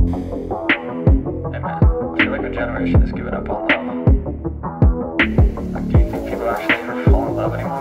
Hey man, I feel like our generation has given up on love. Like, do you think people actually ever fall in love anymore?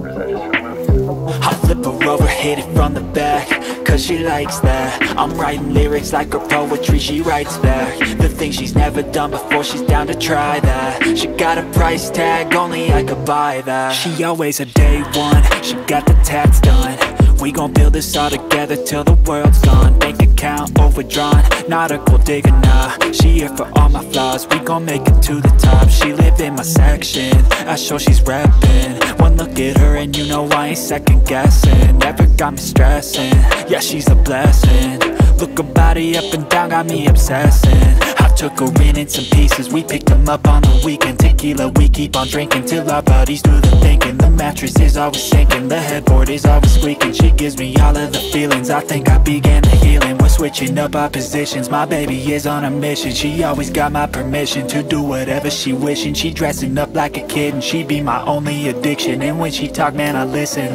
Or is that just for movies? I flip her over, hit it from the back, cause she likes that. I'm writing lyrics like her poetry, she writes back. The things she's never done before, she's down to try that. She got a price tag, only I could buy that. She always a day one, she got the tats done. We gon' build this all together till the world's gone. Bank account overdrawn, not a gold digger, nah. She here for all my flaws, we gon' make it to the top. She live in my section, I show she's reppin'. One look at her and you know I ain't second guessing. Never got me stressing, yeah she's a blessing. Look her body up and down, got me obsessing. I took her in some pieces, we picked them up on the weekend. Tequila, we keep on drinking till our bodies do the thinking. The mattress is always sinking, the headboard is always squeaking. She gives me all of the feelings, I think I began the healing. We're switching up our positions, my baby is on a mission. She always got my permission to do whatever she wishing. She dressing up like a kid and she be my only addiction. And when she talk, man, I listen.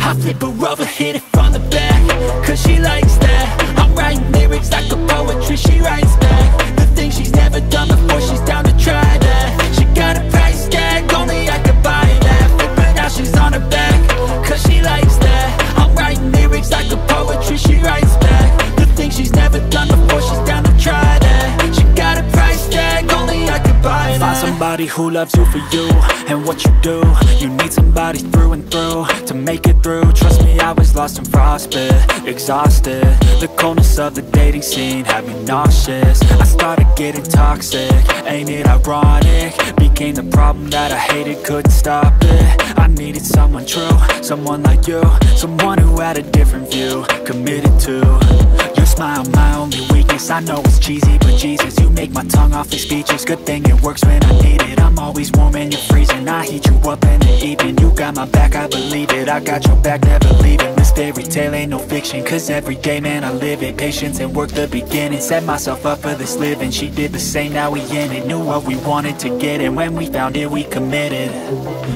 I flip her over, hit it from the back, cause she likes that. I'm writing lyrics like a poetry, she writes back. The things she's never done before, she's down to try that. She got a price tag, only I could buy that. Flip her now, she's on her back, cause she likes that. I'm writing lyrics like a poetry, she writes back. The things she's never done before, she's down to try that. She got a price tag, only I could buy that. Find somebody who loves you for you and what you do. You need somebody through and through to make it through. Trust me, I was lost and frostbit, exhausted. The coldness of the dating scene had me nauseous. I started getting toxic, ain't it ironic? Became the problem that I hated, couldn't stop it. I needed someone true, someone like you, someone who had a different view, committed to your smile, my only weakness. I know it's cheesy, but Jesus, you make my tongue awfully speechless. Good thing it works when I need it. I'm always warm and you're freezing, I heat you up in the evening. You got my back, I believe it, I got your back, never leaving. This fairy tale ain't no fiction, cause every day, man, I live it. Patience and work the beginning, set myself up for this living. She did the same, now we in it. Knew what we wanted to get, and when we found it, we committed.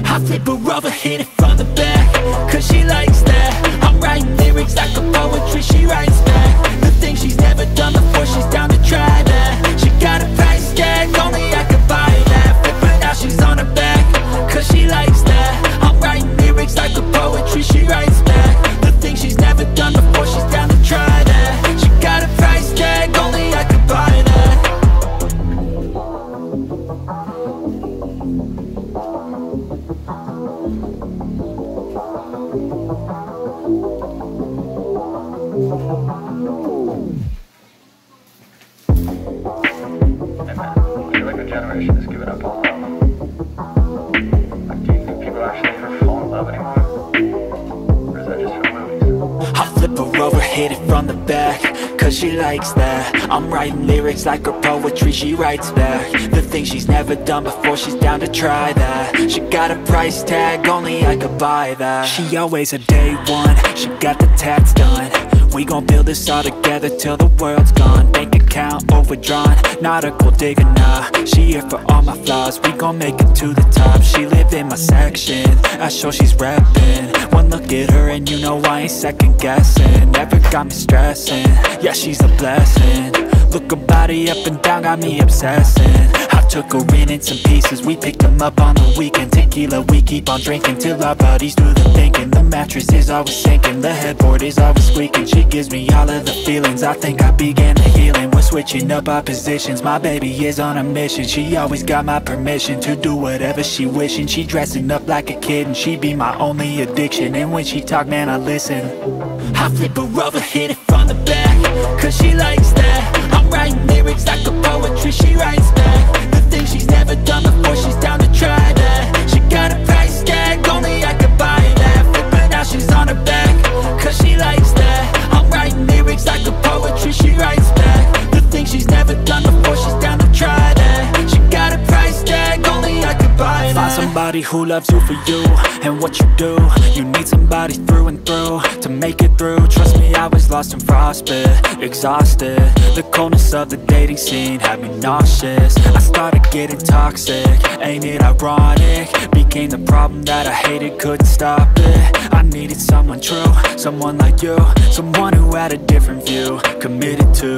I flip her over, hit it from the back, cause she likes that. I'm writing lyrics like a poetry, she writes back. The things she's never done before, she's down to try that. She got a price tag, only I could buy that. Flip her now, she's on her back, cause she likes that. I'm writing lyrics like a poetry, she writes back. The things she's never done before, she's down to try that. She got a price tag, only I could buy that. Hey man, I feel like our generation has given up on love. Like, do you think people actually ever fall in love anymore? Or is that just for movies? I flip her over, hit it from the back, cause she likes that. I'm writing lyrics like her poetry, she writes back. The things she's never done before, she's down to try that. She got a price tag, only I could buy that. She always a day one, she got the tats done. We gon' build this all together till the world's gone. Bank account overdrawn, not a gold digger, nah. She here for all my flaws, we gon' make it to the top. She live in my section, I show she's reppin'. One look at her and you know I ain't second guessing. Never got me stressing, yeah she's a blessing. Look her body up and down, got me obsessing. I took her in some pieces, we picked them up on the weekend. Tequila, we keep on drinking till our bodies do the thinking. The mattress is always sinking, the headboard is always squeaking. She gives me all of the feelings, I think I began the healing. We're switching up our positions, my baby is on a mission. She always got my permission to do whatever she wishing. She dressing up like a kid and she be my only addiction. And when she talk, man, I listen. I flip her over, hit it from the back, cause she likes that. I'm writing lyrics like a poetry, she writes back. The things she's never done before, she's down to try that. She got a price tag, only I could buy that. Flip her now, she's on her back, cause she likes that. I'm writing lyrics like a poetry, she writes back. The things she's never done before, she's down to try that. She got a price tag, only I could buy that. Find somebody who loves you for you and what you do. You need somebody through and through to make it through. Trust me, I was lost and frostbit, exhausted. The coldness of the dating scene had me nauseous. I started getting toxic, ain't it ironic? Became the problem that I hated, couldn't stop it. I needed someone true, someone like you, someone who had a different view, committed to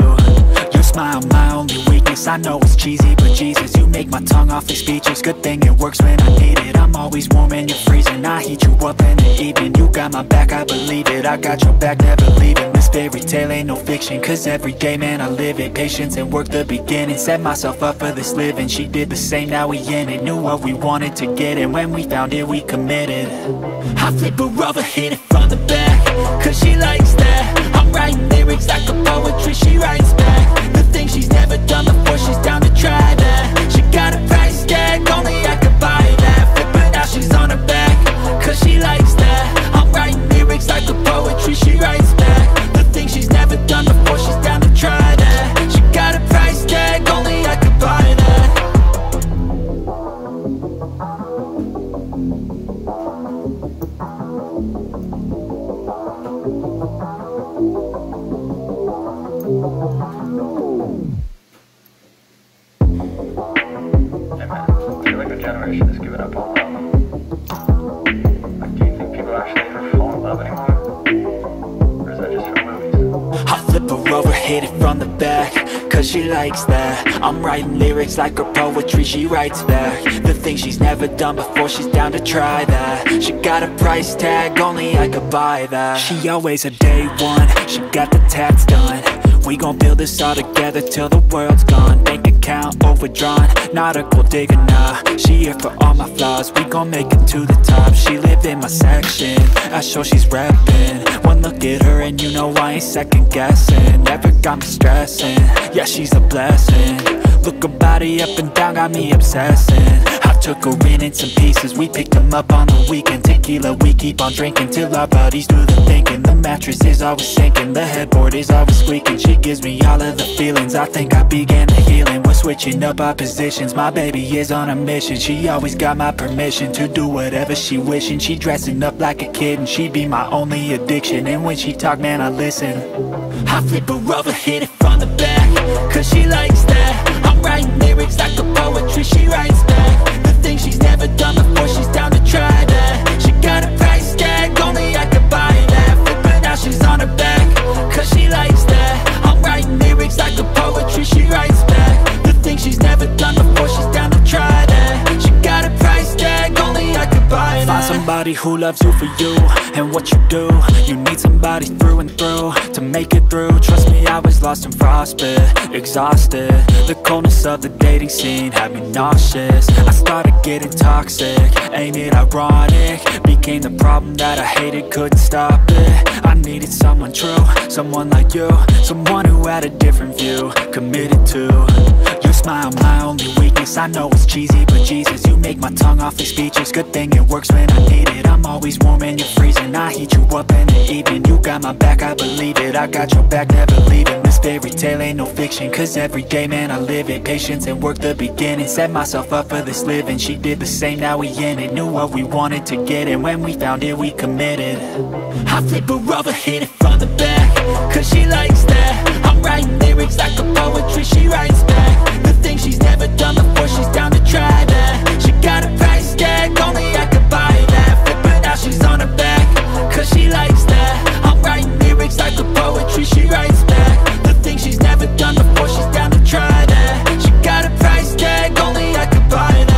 your smile, my only weakness. I know it's cheesy, but Jesus, you make my tongue awfully speechless. Good thing it works when I need it. I'm always warm and you're freezing. I heat you up in the evening. You got my back, I believe it. I got your back, never leaving. This fairy tale ain't no fiction, cause every day, man, I live it. Patience and work the beginning. Set myself up for this living. She did the same, now we in it. Knew what we wanted to get, and when we found it, we committed. I flip her over, hit it from the back, cause she likes that. I'm writing lyrics like a poetry, she writes back. The things she's never done before, she's down to try that. She got a price tag, only I could buy that. Flip her, now she's on her back, cause she likes that. I'm writing lyrics like a poetry, she writes back. The things she's never done before, she's down to try that. She got a price tag, only I could buy that. Hey man, I feel like our generation has given up on love. Like, do you think people actually ever fall in love anymore? Or is that just from movies? I flip her over, hit it from the back, cause she likes that. I'm writing lyrics like her poetry, she writes back. The things she's never done before, she's down to try that. She got a price tag, only I could buy that. She always a day one, she got the tats done. We gon' build this all together till the world's gone. Bank account overdrawn, not a gold digger, nah. She here for all my flaws, we gon' make it to the top. She live in my section, I show she's reppin'. One look at her and you know I ain't second guessing. Never got me stressing, yeah, she's a blessing. Look her body up and down, got me obsessing. I took her in some pieces, we picked them up on the weekend. Tequila, we keep on drinking till our bodies do the thinking. The mattress is always sinking, the headboard is always squeaking. She gives me all of the feelings, I think I began the healing. We're switching up our positions, my baby is on a mission. She always got my permission to do whatever she wishing. She dressing up like a kid and she be my only addiction. And when she talk, man, I listen. I flip her over, hit it from the back, cause she likes that. I'm writing lyrics like a poetry, she writes back. The things she's never done before, she's down to try that. She got a price tag, only I could buy that. Flip her, now she's on her back, cause she likes that. I'm writing lyrics like a poetry, she writes back. The things she's never done before, she's down to try that. She got a price tag, only I could buy that. Find somebody who loves you for you and what you do. You need somebody through and through to make it through. Trust me, I was lost and frostbit, exhausted. The coldness of the dating scene had me nauseous. I started getting toxic, ain't it ironic? Became the problem that I hated, couldn't stop it. I needed someone true, someone like you, someone who had a different view, committed to your smile, my only weakness. I know it's cheesy, but Jesus, you make my tongue awfully speechless. Good thing it works when I need it. I'm always warm and you're freezing. I heat you up in the evening. You got my back, I believe it. I got your back, never leaving. This fairy tale ain't no fiction, cause every day, man, I live it. Patience and work the beginning. Set myself up for this living. She did the same, now we in it. Knew what we wanted to get, and when we found it, we committed. I flip her over, hit it from the back, cause she likes that. I'm writing lyrics like a poetry, she writes back. The things she's never done before, she's down to try that. She got a price tag, only I could buy that. Flip her, now she's on her back, cause she likes that. I'm writing lyrics like a poetry, she writes back. The things she's never done before, she's down to try that. She got a price tag, only I could buy that.